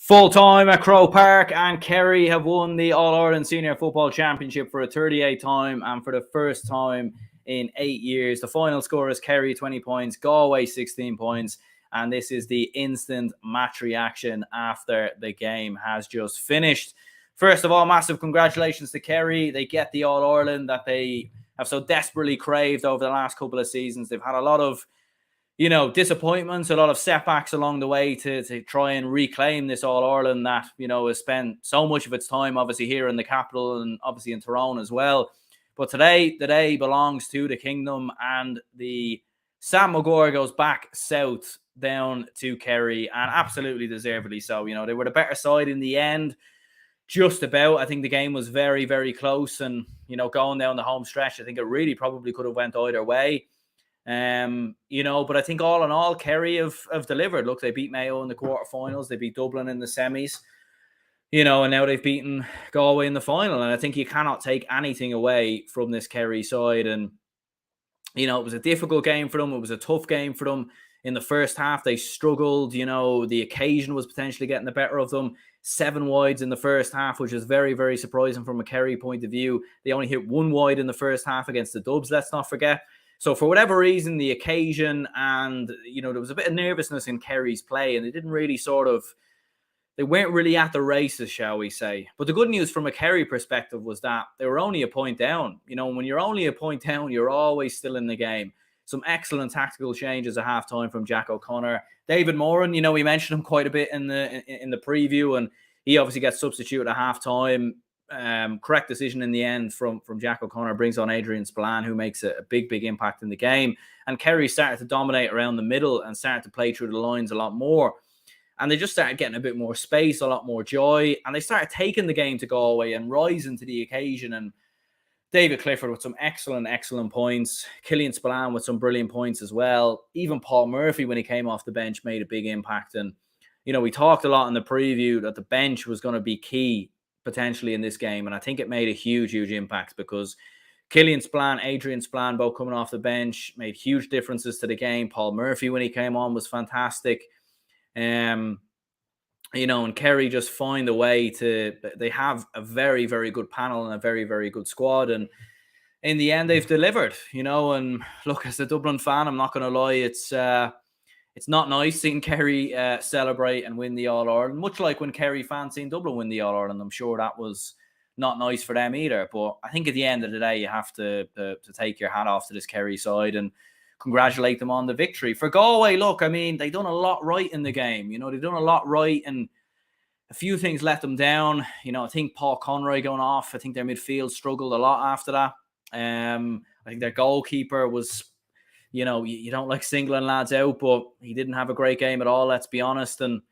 Full time at Croke Park, and Kerry have won the All-Ireland Senior Football Championship for a 38th time and for the first time in 8 years. The final score is Kerry 20 points, Galway 16 points, and this is the instant match reaction after the game has just finished. First of all, massive congratulations to Kerry. They get the All-Ireland that they have so desperately craved over the last couple of seasons. They've had a lot of disappointments, a lot of setbacks along the way to try and reclaim this All-Ireland that, has spent so much of its time, obviously, here in the capital and obviously in Tyrone as well. But today, the day belongs to the Kingdom, and the Sam Maguire goes back south down to Kerry, and absolutely deservedly so. They were the better side in the end, just about. I think the game was very, very close, and, going down the home stretch, I think it really probably could have went either way. But I think all in all, Kerry have delivered. Look, they beat Mayo in the quarterfinals, they beat Dublin in the semis, and now they've beaten Galway in the final. And I think you cannot take anything away from this Kerry side. And, it was a difficult game for them. It was a tough game for them. In the first half, they struggled. The occasion was potentially getting the better of them. 7 wides in the first half, which is very, very surprising from a Kerry point of view. They only hit 1 wide in the first half against the Dubs, let's not forget. So for whatever reason, the occasion and, there was a bit of nervousness in Kerry's play, and they didn't really they weren't really at the races, shall we say. But the good news from a Kerry perspective was that they were only a point down. When you're only a point down, you're always still in the game. Some excellent tactical changes at halftime from Jack O'Connor. David Moran, we mentioned him quite a bit in the preview, and he obviously gets substituted at halftime. Correct decision in the end from Jack O'Connor, brings on Adrian Spillane, who makes a big impact in the game. And Kerry started to dominate around the middle and started to play through the lines a lot more. And they just started getting a bit more space, a lot more joy. And they started taking the game to Galway and rising to the occasion. And David Clifford with some excellent points. Killian Spillane with some brilliant points as well. Even Paul Murphy, when he came off the bench, made a big impact. And, we talked a lot in the preview that the bench was going to be key potentially in this game, and I think it made a huge impact because Killian Spillane, Adrian Spillane, both coming off the bench, made huge differences to the game. Paul Murphy, when he came on, was fantastic. And Kerry just find a way they have a very, very good panel and a very, very good squad, and in the end they've delivered, and look, as a Dublin fan, I'm not going to lie, it's not nice seeing Kerry celebrate and win the All-Ireland, much like when Kerry fans seen Dublin win the All-Ireland. I'm sure that was not nice for them either. But I think at the end of the day, you have to take your hat off to this Kerry side and congratulate them on the victory. For Galway, look, they done a lot right in the game. They've done a lot right, and a few things let them down. I think Paul Conroy going off. I think their midfield struggled a lot after that. I think their goalkeeper was... you don't like singling lads out, but he didn't have a great game at all, let's be honest. And,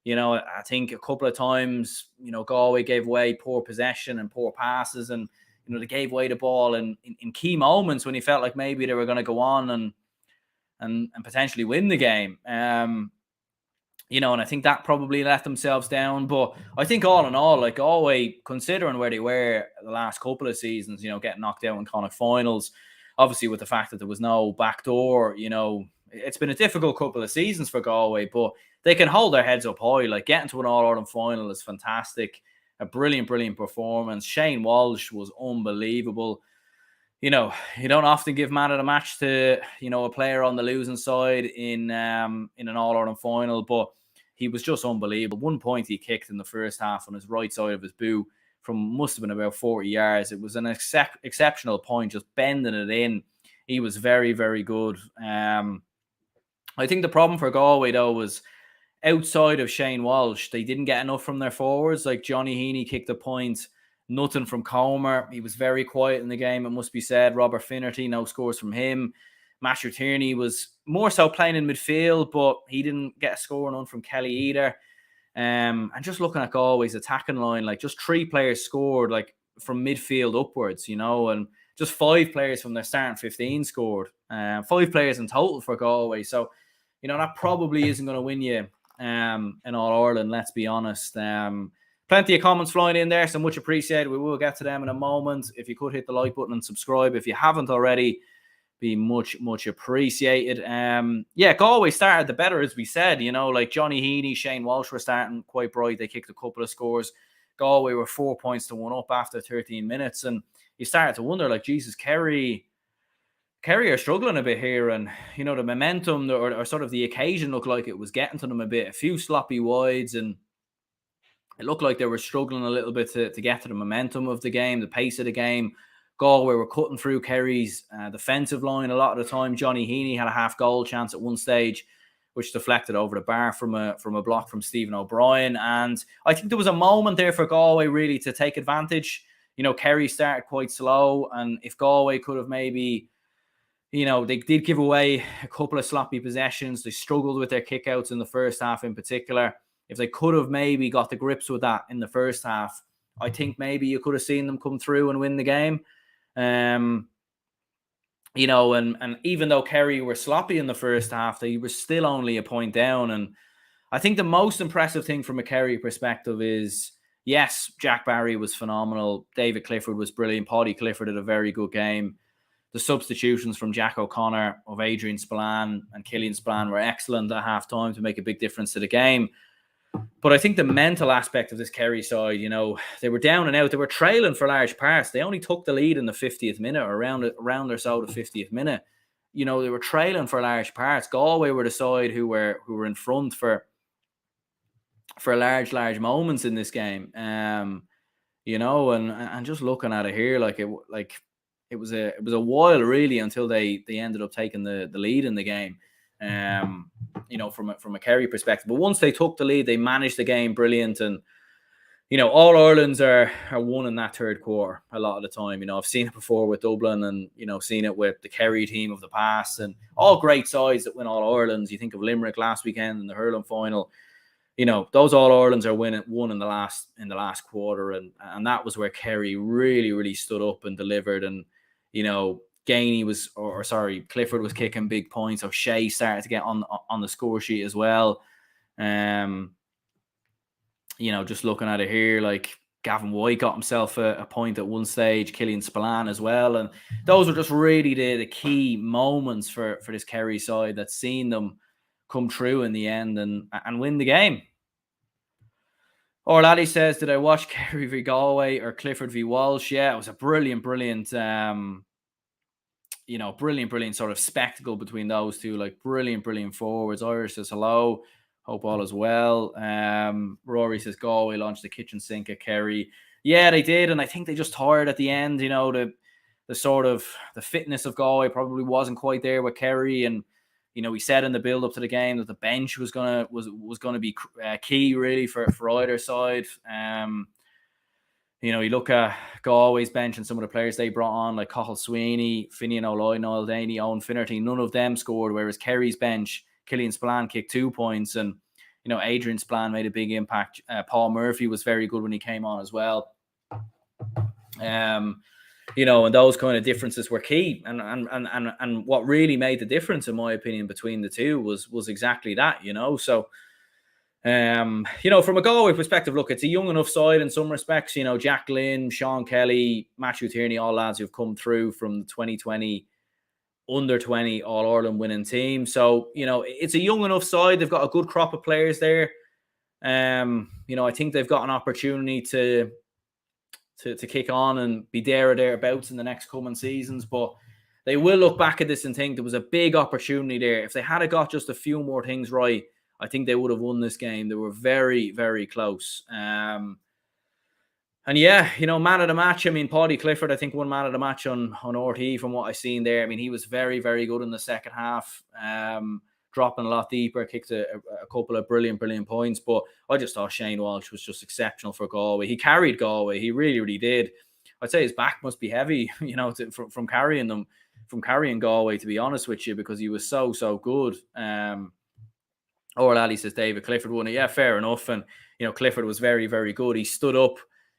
I think a couple of times, Galway gave away poor possession and poor passes, and, they gave away the ball in key moments when he felt like maybe they were going to go on and potentially win the game. And I think that probably let themselves down. But I think all in all, like Galway, considering where they were the last couple of seasons, getting knocked out in Connacht finals, obviously, with the fact that there was no backdoor, it's been a difficult couple of seasons for Galway, but they can hold their heads up high. Like, getting to an All-Ireland final is fantastic. A brilliant performance. Shane Walsh was unbelievable. You don't often give man of the match to, a player on the losing side in an All-Ireland final, but he was just unbelievable. 1 point he kicked in the first half on his right side of his boot from must have been about 40 yards. It was an exceptional point, just bending it in. He was very, very good. I think the problem for Galway, though, was outside of Shane Walsh, they didn't get enough from their forwards. Like Johnny Heaney kicked a point, nothing from Comer. He was very quiet in the game, it must be said. Robert Finnerty, no scores from him. Matthew Tierney was more so playing in midfield, but he didn't get a score, none from Kelly either. And just looking at Galway's attacking line, like just 3 players scored like from midfield upwards, and just 5 players from their starting 15 scored. 5 players in total for Galway. So, that probably isn't going to win you in All-Ireland, let's be honest. Plenty of comments flying in there, so much appreciated. We will get to them in a moment. If you could hit the like button and subscribe if you haven't already. be much appreciated. Galway started the better, as we said. Like Johnny Heaney, Shane Walsh were starting quite bright. They kicked a couple of scores. Galway were 4 points to 1 up after 13 minutes, and you started to wonder, like, Jesus, Kerry are struggling a bit here, and the momentum or sort of the occasion looked like it was getting to them a bit. A few sloppy wides, and it looked like they were struggling a little bit to get to the momentum of the game, the pace of the game. Galway were cutting through Kerry's defensive line a lot of the time. Johnny Heaney had a half-goal chance at one stage, which deflected over the bar from a block from Stephen O'Brien. And I think there was a moment there for Galway really to take advantage. Kerry started quite slow, and if Galway could have maybe, they did give away a couple of sloppy possessions. They struggled with their kickouts in the first half in particular. If they could have maybe got the grips with that in the first half, I think maybe you could have seen them come through and win the game. And even though Kerry were sloppy in the first half, they were still only a point down. And I think the most impressive thing from a Kerry perspective is, yes, Jack Barry was phenomenal. David Clifford was brilliant. Paddy Clifford had a very good game. The substitutions from Jack O'Connor, of Adrian Spillane and Killian Spillane were excellent at half-time to make a big difference to the game. But I think the mental aspect of this Kerry side, they were down and out. They were trailing for large parts. They only took the lead in the 50th minute, or around or so the 50th minute. They were trailing for large parts. Galway were the side who were in front for large moments in this game. And just looking at it here, it was a while really until they ended up taking the lead in the game. From a Kerry perspective. But once they took the lead, they managed the game brilliant. And, All Irelands are won in that third quarter a lot of the time. I've seen it before with Dublin, and, seen it with the Kerry team of the past, and all great sides that win All Irelands. You think of Limerick last weekend in the hurling final. Those All Irelands are won in the last quarter. And that was where Kerry really, really stood up and delivered. And, Clifford was kicking big points. O'Shea started to get on the score sheet as well. Just looking at it here, like Gavin White got himself a point at one stage, Killian Spillane as well. And those were just really the key moments for this Kerry side that's seen them come through in the end and win the game. Orlady says, did I watch Kerry v Galway or Clifford v Walsh? Yeah, it was a brilliant sort of spectacle between those two. Like brilliant forwards. Irish says hello. Hope all is well. Rory says Galway launched the kitchen sink at Kerry. Yeah, they did, and I think they just tired at the end. The sort of the fitness of Galway probably wasn't quite there with Kerry, and we said in the build up to the game that the bench was gonna be key really for either side. You look at Galway's bench and some of the players they brought on, like Cathal Sweeney, Finian O'Loy, Niall Daney, Owen Finnerty, none of them scored, whereas Kerry's bench, Killian Spillane kicked 2 points, and Adrian Spillane made a big impact. Paul Murphy was very good when he came on as well. And those kind of differences were key. And what really made the difference, in my opinion, between the two was exactly that, So, from a Galway perspective, look, it's a young enough side in some respects. Jack Lynn, Sean Kelly, Matthew Tierney, all lads who've come through from the 2020 under-20 All-Ireland winning team. So, it's a young enough side. They've got a good crop of players there. I think they've got an opportunity to kick on and be there or thereabouts in the next coming seasons. But they will look back at this and think there was a big opportunity there. If they had got just a few more things right, I think they would have won this game. They were very, very close. And yeah, man of the match. I mean, Paddy Clifford, I think, won man of the match on RT from what I've seen there. I mean, he was very, very good in the second half, dropping a lot deeper, kicked a couple of brilliant points. But I just thought Shane Walsh was just exceptional for Galway. He carried Galway. He really, really did. I'd say his back must be heavy, from carrying them, from carrying Galway, to be honest with you, because he was so good. Orlally says David Clifford won it. Yeah, fair enough. And, Clifford was very, very good. He stood up.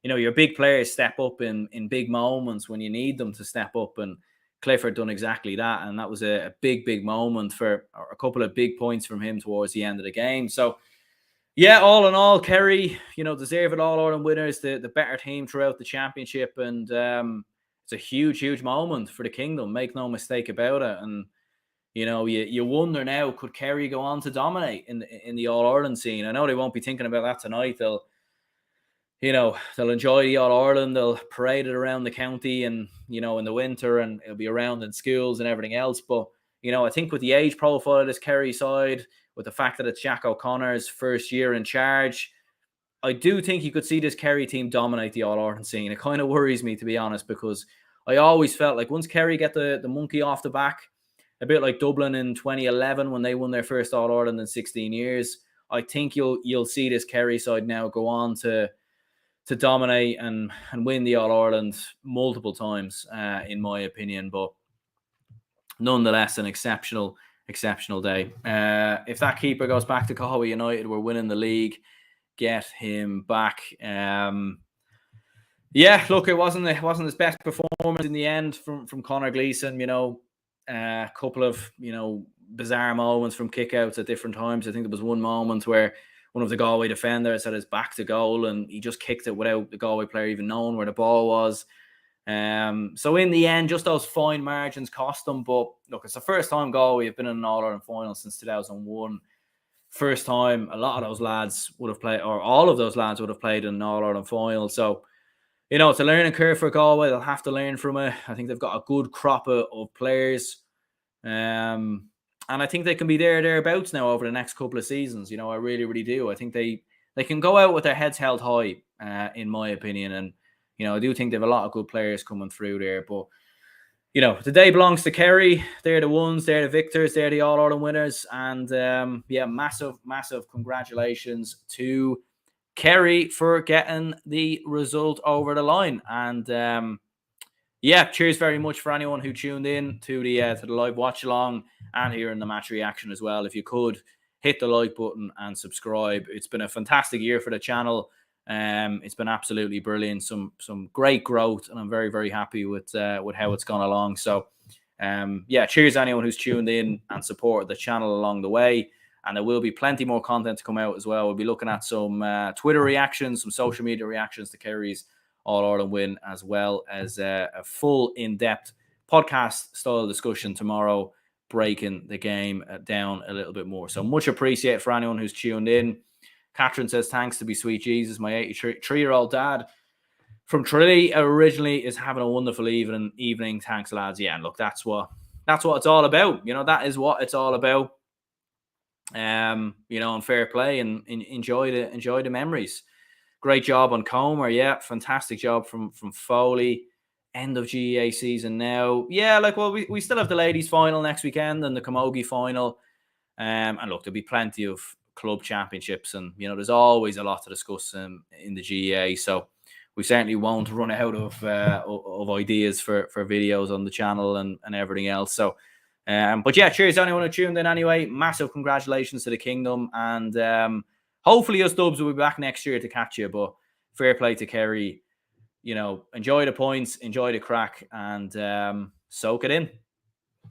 Your big players step up in big moments when you need them to step up. And Clifford done exactly that. And that was a big moment for a couple of big points from him towards the end of the game. So, yeah, all in all, Kerry, deserved All-Ireland winners, the better team throughout the championship. And it's a huge moment for the kingdom. Make no mistake about it. And you wonder now, could Kerry go on to dominate in the All Ireland scene? I know they won't be thinking about that tonight. They'll enjoy the All Ireland. They'll parade it around the county, and in the winter, and it'll be around in schools and everything else. But I think with the age profile of this Kerry side, with the fact that it's Jack O'Connor's first year in charge, I do think you could see this Kerry team dominate the All Ireland scene. It kind of worries me, to be honest, because I always felt like once Kerry get the monkey off the back, a bit like Dublin in 2011 when they won their first All Ireland in 16 years, I think you'll see this Kerry side now go on to dominate and win the All Ireland multiple times, in my opinion. But nonetheless, an exceptional day. If that keeper goes back to Galway United, we're winning the league. Get him back. Look, it wasn't his best performance in the end from Conor Gleeson. A couple of bizarre moments from kickouts at different times. I think there was one moment where one of the Galway defenders had his back to goal and he just kicked it without the Galway player even knowing where the ball was. So in the end, just those fine margins cost them. But look, it's the first time Galway have been in an All-Ireland final since 2001. First time a lot of those lads would have played, or all of those lads would have played in an All-Ireland final. So, it's a learning curve for Galway. They'll have to learn from it. I think they've got a good crop of players. And I think they can be thereabouts now over the next couple of seasons. I really, really do. I think they can go out with their heads held high, in my opinion. And, I do think they have a lot of good players coming through there. But, the day belongs to Kerry. They're the ones. They're the victors. They're the All-Ireland winners. And, massive congratulations to Kerry for getting the result over the line. And, cheers very much for anyone who tuned in to the live watch along and hearing the match reaction as well. If you could hit the like button and subscribe. It's been a fantastic year for the channel. It's been absolutely brilliant. Some great growth, and I'm very, very happy with how it's gone along. So, cheers to anyone who's tuned in and supported the channel along the way. And there will be plenty more content to come out as well. We'll be looking at some Twitter reactions, some social media reactions to Kerry's All-Ireland win, as well as a full in-depth podcast-style discussion tomorrow, breaking the game down a little bit more. So much appreciated for anyone who's tuned in. Catherine says, thanks to be sweet Jesus. My 83-year-old dad from Tralee originally is having a wonderful evening. Thanks, lads. Yeah, and look, that's what it's all about. That is what it's all about. And fair play, and enjoy the memories. Great job on Comer. Yeah, fantastic job from Foley. End of GAA season now. Yeah, we still have the ladies final next weekend and the Camogie final. And look, there'll be plenty of club championships, and there's always a lot to discuss in the GAA. So we certainly won't run out of ideas for videos on the channel and everything else. So but cheers to anyone who tuned in anyway. Massive congratulations to the kingdom, and hopefully us Dubs will be back next year to catch you. But fair play to Kerry. Enjoy the points, enjoy the crack, and soak it in.